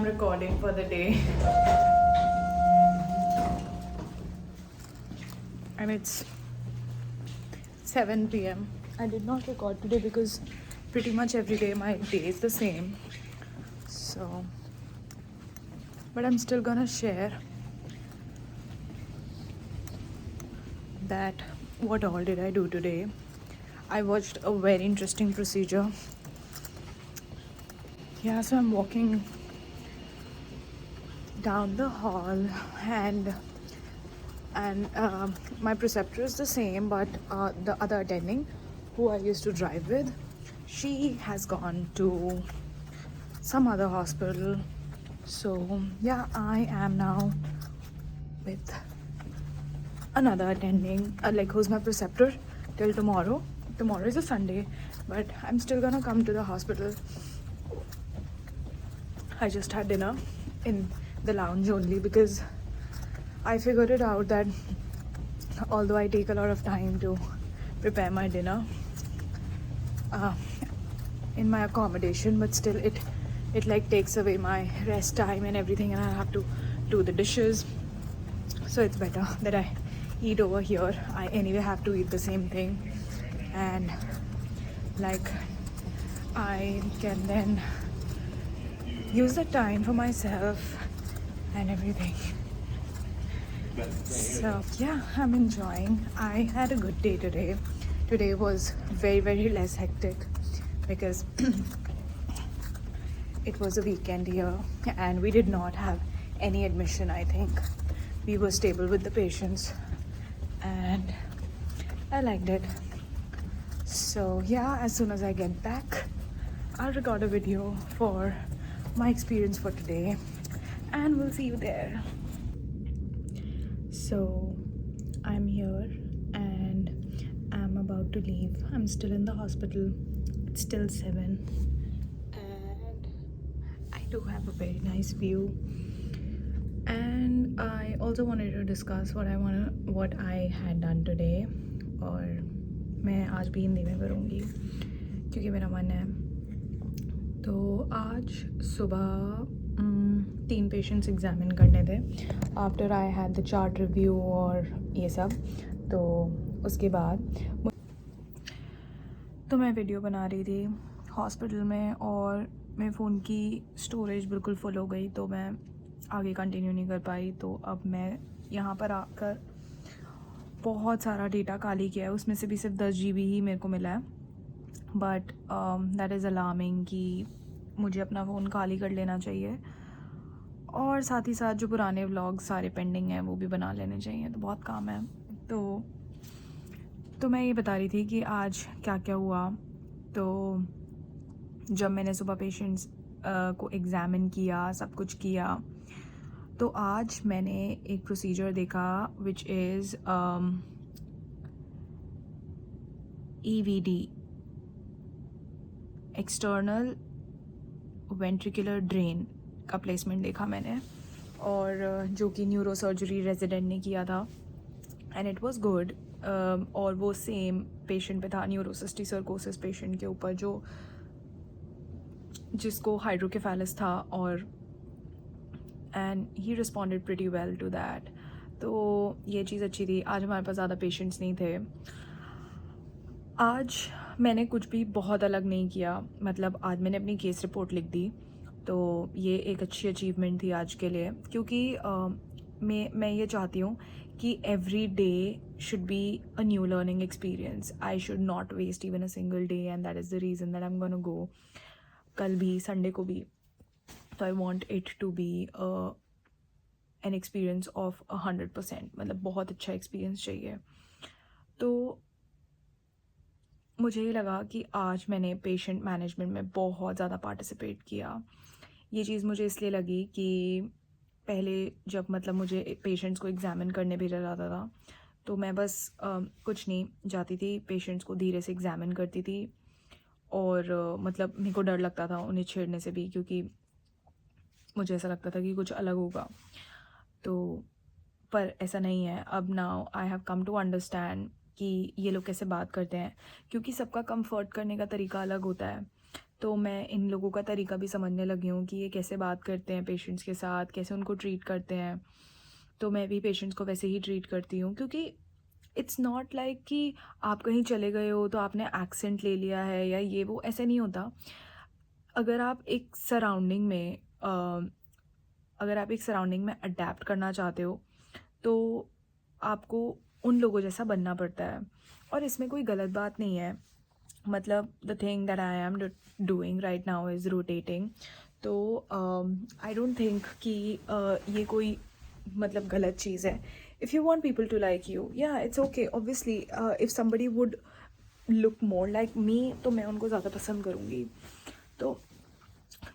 recording for the day. And it's 7 p.m. I did not record today because pretty much every day my day is the same. So, but I'm still gonna share that what all did I do today. I watched a very interesting procedure. Yeah, so I'm walking down the hall and my preceptor is the same, but the other attending who I used to drive with, she has gone to some other hospital. So yeah, I am now with another attending, like who's my preceptor till tomorrow. Tomorrow is a Sunday, but I'm still gonna come to the hospital. I just had dinner in the lounge only because I figured it out that although I take a lot of time to prepare my dinner in my accommodation, but still it like takes away my rest time and everything, and I have to do the dishes. So it's better that I eat over here. I anyway have to eat the same thing, and like I can then use the time for myself and everything. So yeah, I'm enjoying. I had a good day today. Today was very less hectic because it was a weekend here and we did not have any admission. I think we were stable with the patients and I liked it. So yeah, as soon as I get back, I'll record a video for my experience for today and we'll see you there. So I'm here and I'm about to leave. I'm still in the hospital. It's still 7 and I do have a very nice view. And I also wanted to discuss what I had done today. और मैं आज भी हिंदी में करूँगी क्योंकि मेरा मन है. तो आज सुबह 3 पेशेंट्स एग्जामिन करने थे. After I had the chart review और ये सब. तो उसके बाद तो मैं वीडियो बना रही थी हॉस्पिटल में और मेरे फ़ोन की स्टोरेज बिल्कुल फुल हो गई तो मैं आगे कंटिन्यू नहीं कर पाई. तो अब मैं यहाँ पर आकर बहुत सारा डेटा खाली किया है. उसमें से भी सिर्फ 10 GB ही मेरे को मिला है. बट दैट इज़ अलार्मिंग कि मुझे अपना फ़ोन खाली कर लेना चाहिए और साथ ही साथ जो पुराने व्लॉग सारे पेंडिंग हैं वो भी बना लेने चाहिए. तो बहुत काम है. तो मैं ये बता रही थी कि आज क्या क्या हुआ. तो जब मैंने सुबह पेशेंट्स को एग्ज़ामिन किया, सब कुछ किया, तो आज मैंने एक प्रोसीजर देखा which is EVD, external ventricular drain का प्लेसमेंट देखा मैंने, और जो कि न्यूरो सर्जरी रेजिडेंट ने किया था एंड इट वाज गुड. और वो सेम पेशेंट पे था, न्यूरोसिस्टिक सर्कोसिस पेशेंट के ऊपर जिसको हाइड्रोकेफेलस था, और and he responded pretty well to that. तो ये चीज़ अच्छी थी. आज हमारे पास ज़्यादा पेशेंट्स नहीं थे. आज मैंने कुछ भी बहुत अलग नहीं किया. मतलब आज मैंने अपनी केस रिपोर्ट लिख दी. तो ये एक अच्छी अचीवमेंट थी आज के लिए, क्योंकि मैं ये चाहती हूँ कि every day should be a new learning experience. I should not waste even a single day and that is the reason that I am gonna go. कल भी, संडे को भी. तो I want it to be an experience of 100%. मतलब बहुत अच्छा experience चाहिए. तो मुझे ये लगा कि आज मैंने पेशेंट मैनेजमेंट में बहुत ज़्यादा पार्टिसिपेट किया. ये चीज़ मुझे इसलिए लगी कि पहले जब मतलब मुझे पेशेंट्स को एग्ज़ामिन करने भेजा जाता था तो मैं बस कुछ नहीं जाती थी, पेशेंट्स को धीरे से एग्ज़ामिन करती थी. और मतलब मेरे को डर लगता था उन्हें छेड़ने से भी, क्योंकि मुझे ऐसा लगता था कि कुछ अलग होगा. तो पर ऐसा नहीं है. अब now I have come to understand कि ये लोग कैसे बात करते हैं, क्योंकि सबका कंफर्ट करने का तरीका अलग होता है. तो मैं इन लोगों का तरीका भी समझने लगी हूँ कि ये कैसे बात करते हैं पेशेंट्स के साथ, कैसे उनको ट्रीट करते हैं। तो मैं भी पेशेंट्स को वैसे ही ट्रीट करती हूँ, क्योंकि इट्स नॉट लाइक कि आप कहीं चले गए हो तो आपने एक्सेंट ले लिया है या ये वो, ऐसे नहीं होता। अगर आप एक सराउंडिंग में अगर आप एक सराउंडिंग में अडेप्ट करना चाहते हो तो आपको उन लोगों जैसा बनना पड़ता है, और इसमें कोई गलत बात नहीं है। मतलब the thing that I am doing right now is rotating. तो आई डोंट थिंक कि ये कोई मतलब गलत चीज़ है। If you want people to like you, या it's okay. Obviously if somebody would look more like me तो मैं उनको ज़्यादा पसंद करूँगी।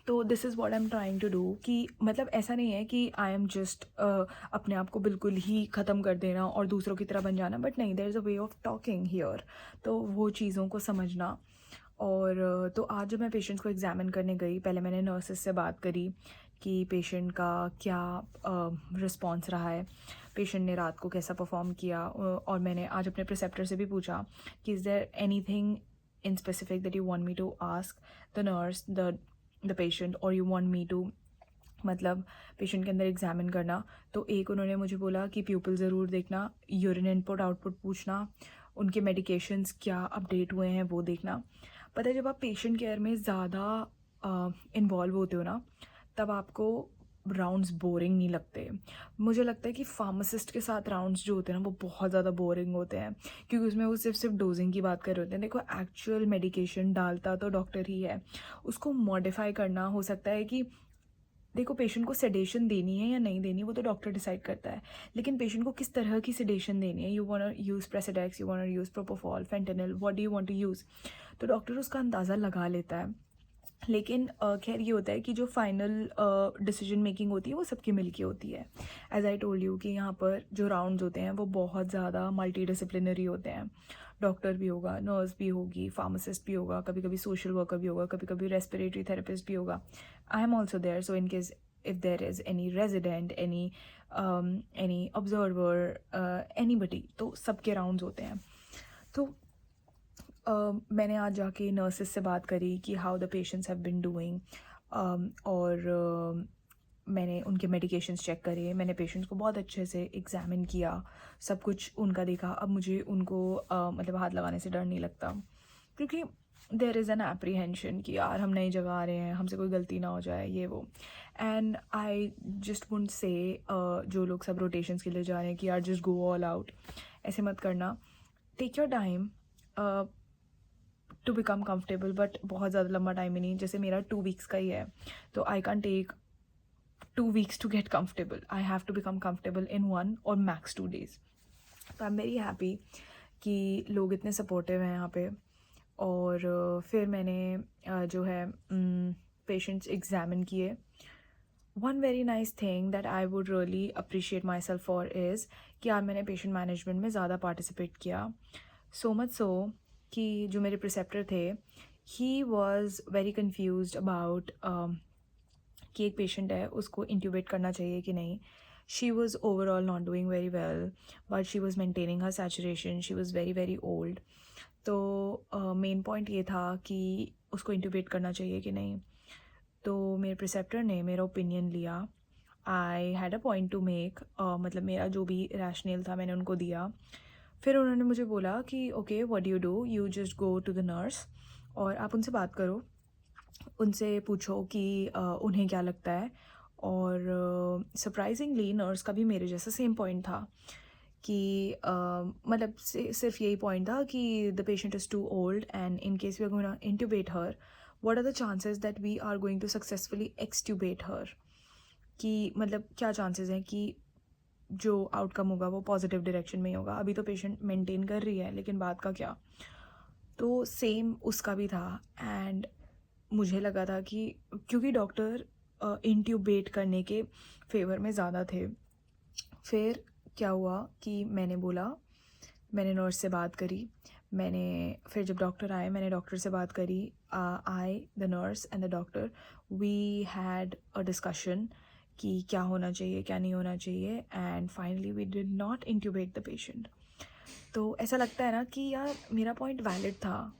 तो this is what I am trying to do, कि मतलब ऐसा नहीं है कि आई एम जस्ट अपने आप को बिल्कुल ही ख़त्म कर देना और दूसरों की तरह बन जाना, बट नहीं, there is a way of talking here. तो वो चीज़ों को समझना। और तो आज जब मैं पेशेंट्स को एग्जामिन करने गई, पहले मैंने नर्सेस से बात करी कि पेशेंट का क्या रिस्पॉन्स रहा है, पेशेंट ने रात को कैसा परफॉर्म किया। और मैंने आज अपने प्रिसेप्टर से भी पूछा कि is there anything in specific that you want me to ask the nurse, the patient, or you want me to मतलब पेशेंट के अंदर एग्जामिन करना। तो एक उन्होंने मुझे बोला कि प्यूपल ज़रूर देखना, यूरिन इनपुट आउटपुट पूछना, उनके मेडिकेशंस क्या अपडेट हुए हैं वो देखना। पता है, जब आप पेशेंट केयर में ज़्यादा इन्वॉल्व होते हो ना, तब आपको राउंड्स बोरिंग नहीं लगते। मुझे लगता है कि फार्मासिस्ट के साथ राउंड्स जो होते हैं ना वो बहुत ज़्यादा बोरिंग होते हैं, क्योंकि उसमें वो सिर्फ डोजिंग की बात कर रहे होते हैं। देखो, एक्चुअल मेडिकेशन डालता तो डॉक्टर ही है, उसको मॉडिफाई करना हो सकता है कि देखो, पेशेंट को सेडेशन देनी है या नहीं देनी वो तो डॉक्टर डिसाइड करता है, लेकिन पेशेंट को किस तरह की सेडेशन देनी है, you want to use Precedex, you want to use propofol, fentanyl, what do you want to use, तो डॉक्टर उसका अंदाज़ा लगा लेता है। लेकिन खैर ये होता है कि जो फाइनल डिसीजन मेकिंग होती है वो सबकी मिल के होती है। एज आई टोल्ड यू कि यहाँ पर जो राउंड्स होते हैं वो बहुत ज़्यादा मल्टी डिसिप्लिनरी होते हैं। डॉक्टर भी होगा, नर्स भी होगी, फार्मासिस्ट भी होगा, कभी कभी सोशल वर्कर भी होगा, कभी कभी रेस्पिरेटरी थेरेपिस्ट भी होगा। I am also there, so in case if there is any resident, any observer, anybody, तो सबके राउंड्स होते हैं। तो मैंने आज जाके नर्सेस से बात करी कि how the patients have been doing, और मैंने उनके मेडिकेशंस चेक करे, मैंने पेशेंट्स को बहुत अच्छे से एग्जामिन किया, सब कुछ उनका देखा। अब मुझे उनको मतलब हाथ लगाने से डर नहीं लगता, क्योंकि देयर इज़ एन एप्रीहेंशन कि यार हम नई जगह आ रहे हैं, हमसे कोई गलती ना हो जाए, ये वो। And I just wouldn't say जो लोग सब रोटेशंस के लिए जा रहे हैं कि यार जस्ट गो ऑल आउट, ऐसे मत करना। Take your time to become comfortable, but बहुत ज़्यादा लंबा टाइम ही नहीं। जैसे मेरा 2 वीक्स का ही है, तो I can take 2 weeks to get comfortable. I have to become comfortable in 1 और मैक्स 2 days। तो आई एम वेरी हैप्पी कि लोग इतने सपोर्टिव हैं यहाँ पे। और फिर मैंने जो है पेशेंट्स एग्जामिन किए। One very nice thing that I would really appreciate my self for is कि यार मैंने पेशेंट मैनेजमेंट में ज़्यादा पार्टिसिपेट किया। सो मच सो कि जो मेरे प्रिसेप्टर थे, he was very confuse about कि एक पेशेंट है उसको इंट्यूबेट करना चाहिए कि नहीं। She was overall not doing very well, but she was maintaining her saturation, she was very very old. तो मेन पॉइंट ये था कि उसको इंट्यूबेट करना चाहिए कि नहीं। तो मेरे प्रिसेप्टर ने मेरा ओपिनियन लिया। I had a point two make, मतलब मेरा जो भी रैशनल था मैंने उनको दिया। फिर उन्होंने मुझे बोला कि okay, what do you just go to the nurse और आप उनसे बात करो, उनसे पूछो कि उन्हें क्या लगता है। और सरप्राइजिंगली नर्स का भी मेरे जैसा सेम पॉइंट था कि मतलब सिर्फ यही पॉइंट था कि the patient is too old and in case we are going to intubate her, what are the chances that we are going to successfully extubate her, कि मतलब क्या चांसेस हैं कि जो आउटकम होगा वो पॉजिटिव डायरेक्शन में ही होगा। अभी तो पेशेंट मेंटेन कर रही है, लेकिन बात का क्या। तो सेम उसका भी था। एंड मुझे लगा था कि क्योंकि डॉक्टर इंट्यूबेट करने के फेवर में ज़्यादा थे। फिर क्या हुआ कि मैंने नर्स से बात करी। फिर जब डॉक्टर आए मैंने डॉक्टर से बात करी। I, the nurse and the doctor, we had a discussion कि क्या होना चाहिए क्या नहीं होना चाहिए, and finally we did not intubate the patient. तो ऐसा लगता है ना कि यार मेरा पॉइंट वैलिड था,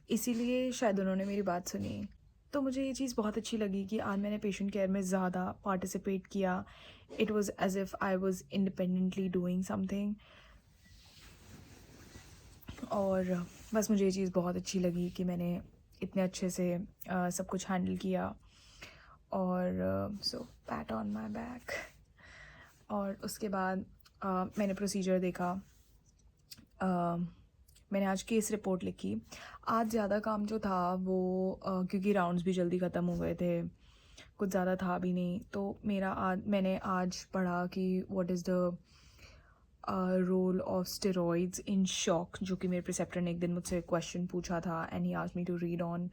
इसीलिए शायद उन्होंने मेरी बात सुनी। तो मुझे ये चीज़ बहुत अच्छी लगी कि आज मैंने पेशेंट केयर में ज़्यादा पार्टिसिपेट किया। It was as if I was independently doing something. और बस मुझे ये चीज़ बहुत अच्छी लगी कि मैंने इतने अच्छे से सब कुछ हैंडल किया। और सो पैट ऑन माय बैक। और उसके बाद मैंने प्रोसीजर देखा। मैंने आज केस रिपोर्ट लिखी। आज ज़्यादा काम जो था वो क्योंकि राउंड्स भी जल्दी ख़त्म हो गए थे, कुछ ज़्यादा था भी नहीं, तो मैंने आज पढ़ा कि what is the role of steroids in shock, जो कि मेरे प्रिसेप्टर ने एक दिन मुझसे क्वेश्चन पूछा था and he asked me to read on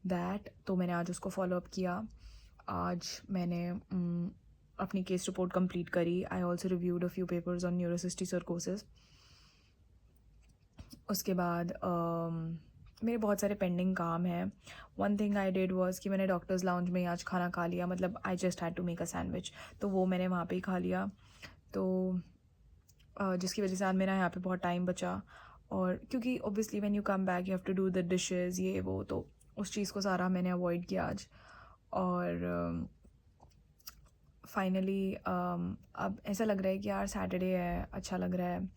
that. तो मैंने आज उसको फॉलो अप किया। आज मैंने अपनी केस रिपोर्ट कंप्लीट करी। I also reviewed a few papers on neurocysticercosis. उसके बाद मेरे बहुत सारे पेंडिंग काम हैं। One thing I did was कि मैंने डॉक्टर्स लाउंज में आज खाना खा लिया, मतलब I just had to make a sandwich, तो वो मैंने वहाँ पे ही खा लिया। तो जिसकी वजह से आज मेरा यहाँ पे बहुत टाइम बचा। और क्योंकि obviously when you come back you have to do the dishes ये वो, तो उस चीज़ को सारा मैंने अवॉइड किया आज। और फाइनली अब ऐसा लग रहा है कि यार सैटरडे है, अच्छा लग रहा है।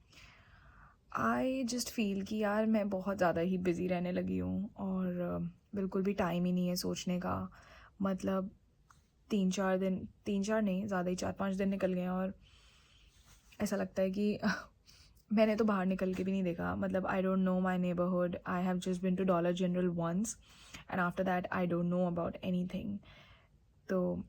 आई जस्ट फील कि यार मैं बहुत ज़्यादा ही बिज़ी रहने लगी हूँ और बिल्कुल भी टाइम ही नहीं है सोचने का। मतलब 3-4 दिन, 3-4 नहीं, ज़्यादा ही 4-5 दिन निकल गए हैं और ऐसा लगता है कि मैंने तो बाहर निकल के भी नहीं देखा। मतलब I don't know my neighbourhood. I have just been to Dollar General once and after that I don't know about anything. तो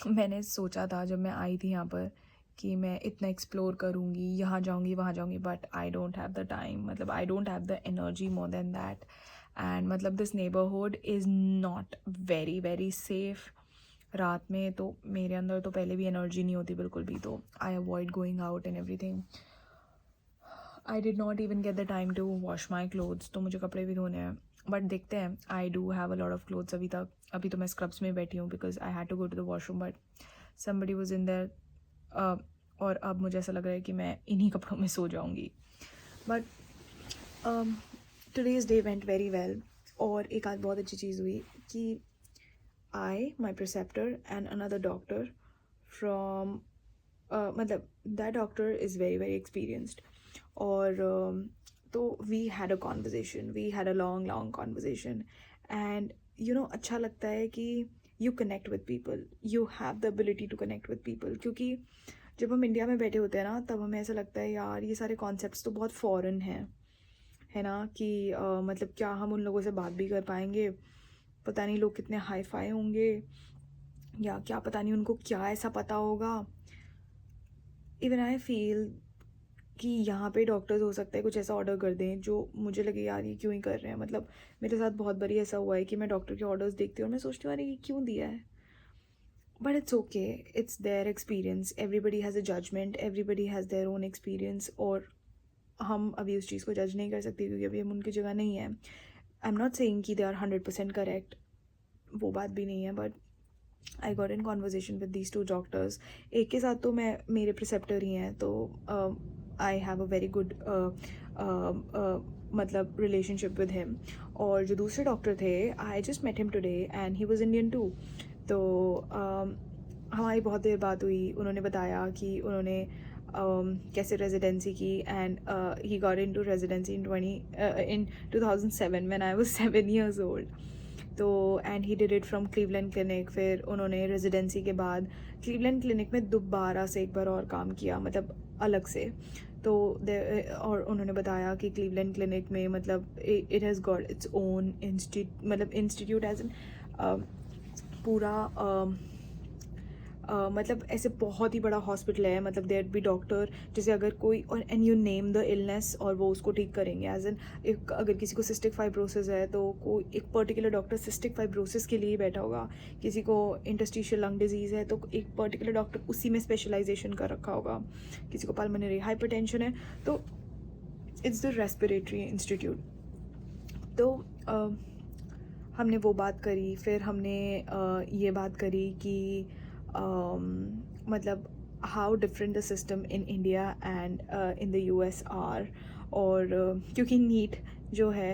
मैंने सोचा था जब मैं आई थी यहाँ पर कि मैं इतना एक्सप्लोर करूँगी, यहाँ जाऊँगी वहाँ जाऊँगी, but I don't have the time, मतलब I don't have the energy more than that. And मतलब this neighbourhood is not very very safe. रात में तो मेरे अंदर तो पहले भी एनर्जी नहीं होती बिल्कुल भी, तो I avoid going out and everything. I did not even get the time to wash my clothes, तो मुझे कपड़े भी धोने हैं, बट देखते हैं। I do have a lot of clothes अभी तक। अभी तो मैं स्क्रब्स में बैठी हूँ because I had to go to the washroom, but somebody was in there. और अब मुझे ऐसा लग रहा है कि मैं इन्हीं कपड़ों में सो जाऊँगी। But today's day went very well. और एक आध बहुत अच्छी चीज़ हुई कि I, my preceptor and another doctor from मतलब that doctor is very very experienced. और तो we had a conversation, we had a long long conversation. And you know अच्छा लगता है कि you connect with people, you have the ability to connect with people. क्योंकि जब हम India में बैठे होते हैं ना, तब हमें ऐसा लगता है यार ये सारे कॉन्सेप्ट्स तो बहुत फॉरेन हैं, है ना, कि मतलब क्या हम उन लोगों से बात भी कर पाएंगे, पता नहीं लोग कितने हाई फाई होंगे, या क्या पता नहीं उनको क्या ऐसा पता होगा। इवन आई फील कि यहाँ पे डॉक्टर्स हो सकता है कुछ ऐसा ऑर्डर कर दें जो मुझे लगे यार ये क्यों ही कर रहे हैं। मतलब मेरे साथ बहुत बारी ऐसा हुआ है कि मैं डॉक्टर के ऑर्डर्स देखती हूँ और मैं सोचती हूँ अरे ये क्यों दिया है, but it's okay, it's their experience, everybody has a judgement, everybody has their own experience. और हम अभी उस चीज़ को जज नहीं कर सकते क्योंकि अभी हम उनकी जगह नहीं है। आई एम नॉट सेइंग कि दे आर 100% करेक्ट, वो बात भी नहीं है, but I got in conversation with these 2 doctors. एक के साथ तो मैं मेरे प्रिसेप्टर ही हैं, तो I have a very good मतलब रिलेशनशिप विद हिम। और जो दूसरे डॉक्टर थे, I just met him today and he was Indian too. तो हमारी बहुत देर बात हुई। उन्होंने बताया कि उन्होंने कैसे रेजिडेंसी की and he got into residency in 2007 when I was 7 years old। तो and he did it from Cleveland clinic. फिर उन्होंने रेजिडेंसी के बाद क्लीवलैंड क्लिनिक में दोबारा से एक बार और काम किया, मतलब अलग से। तो और उन्होंने बताया कि क्लीवलैंड क्लिनिक में मतलब it has got its own institute as an पूरा मतलब ऐसे बहुत ही बड़ा हॉस्पिटल है। मतलब देयर बी डॉक्टर, जैसे अगर कोई और and you name the illness और वो उसको ठीक करेंगे। एज एन एक अगर किसी को सिस्टिक फाइब्रोसिस है तो कोई एक पर्टिकुलर डॉक्टर सिस्टिक फाइब्रोसिस के लिए बैठा होगा। किसी को इंटरस्टिशियल लंग डिजीज़ है तो एक पर्टिकुलर डॉक्टर उसी में स्पेशलाइजेशन कर रखा होगा। किसी को पल्मोनरी हाइपरटेंशन है तो इट्स द रेस्पिरेटरी इंस्टीट्यूट। तो हमने वो बात करी। फिर हमने ये बात करी कि मतलब how different the system in India and in the US are. और क्योंकि नीट जो है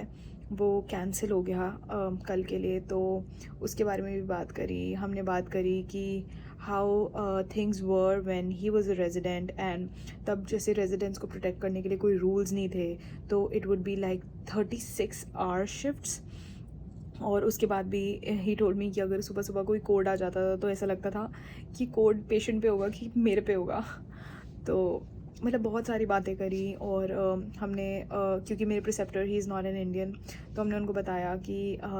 वो कैंसिल हो गया कल के लिए। तो उसके बारे में भी बात करी हमने। बात करी कि how things were when he was a resident, and तब जैसे रेजिडेंट्स को प्रोटेक्ट करने के लिए कोई रूल्स नहीं थे, तो it would be like 36 hour shifts. और उसके बाद भी ही टोल्ड मी कि अगर सुबह सुबह कोई कोड आ जाता था तो ऐसा लगता था कि कोड पेशेंट पे होगा कि मेरे पे होगा। तो मतलब बहुत सारी बातें करी। और हमने क्योंकि मेरे preceptor he is not an Indian, तो हमने उनको बताया कि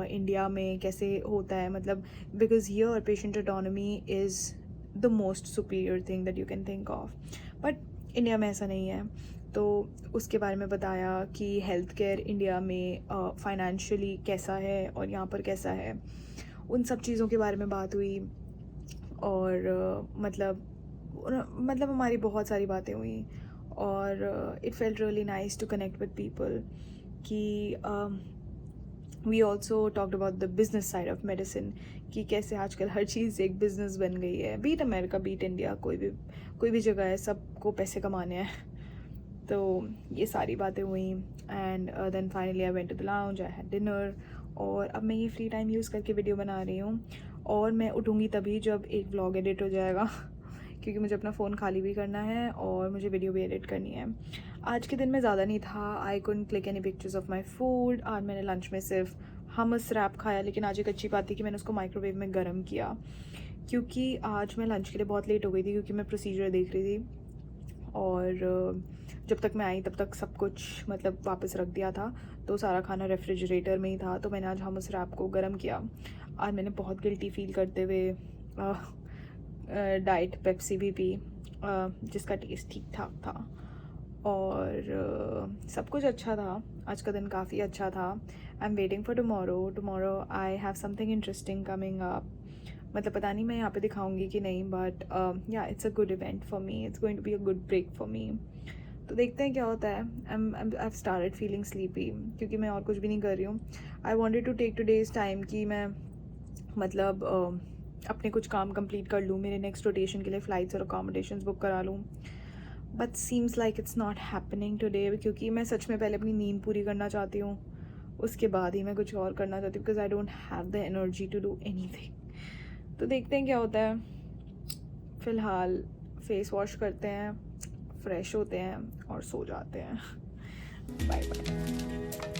इंडिया में कैसे होता है, मतलब because here patient autonomy is the most superior thing that you can think of, but India में ऐसा नहीं है। तो उसके बारे में बताया कि हेल्थ केयर इंडिया में फाइनेंशियली कैसा है और यहाँ पर कैसा है, उन सब चीज़ों के बारे में बात हुई। और मतलब हमारी बहुत सारी बातें हुई। और it felt really nice to connect with people कि we also talked about the business side of medicine, कि कैसे आजकल हर चीज़ एक बिज़नेस बन गई है, बीट अमेरिका बीट इंडिया, कोई भी जगह है, सबको पैसे कमाने हैं। तो ये सारी बातें हुई। And then finally I went to the lounge, I had dinner. और अब मैं ये फ्री टाइम यूज़ करके वीडियो बना रही हूँ। और मैं उठूँगी तभी जब एक व्लॉग एडिट हो जाएगा क्योंकि मुझे अपना फ़ोन खाली भी करना है और मुझे वीडियो भी एडिट करनी है। आज के दिन में ज़्यादा नहीं था, I couldn't click any pictures of my food. आज मैंने लंच में सिर्फ हमस रैप खाया, लेकिन आज एक अच्छी बात थी कि मैंने उसको माइक्रोवेव में गर्म किया, क्योंकि आज मैं लंच के लिए बहुत लेट हो गई थी क्योंकि मैं प्रोसीजर देख रही थी। और जब तक मैं आई तब तक सब कुछ मतलब वापस रख दिया था, तो सारा खाना रेफ्रिजरेटर में ही था। तो मैंने आज हमस रैप को गर्म किया। आज मैंने बहुत गिल्टी फील करते हुए डाइट पेप्सी भी पी, जिसका टेस्ट ठीक ठाक था। और सब कुछ अच्छा था। आज का दिन काफ़ी अच्छा था। I am waiting for tomorrow I have something interesting coming up. मतलब पता नहीं मैं यहाँ पे दिखाऊंगी कि नहीं, but yeah it's a good event for me, it's going to be a good break for me. तो देखते हैं क्या होता है। आई स्टार्टेड फीलिंग स्लीपी क्योंकि मैं और कुछ भी नहीं कर रही हूँ। I wanted to take today's time कि मैं मतलब अपने कुछ काम कंप्लीट कर लूँ, मेरे नेक्स्ट रोटेशन के लिए फ़्लाइट्स और अकोमोडेशंस बुक करा लूँ, but seems like it's not happening today, क्योंकि मैं सच में पहले अपनी नींद पूरी करना चाहती हूँ, उसके बाद ही मैं कुछ और करना चाहती हूँ, because I don't have the energy to do anything. तो देखते हैं क्या होता है। फ़िलहाल फेस वॉश करते हैं, फ्रेश होते हैं और सो जाते हैं। Bye bye.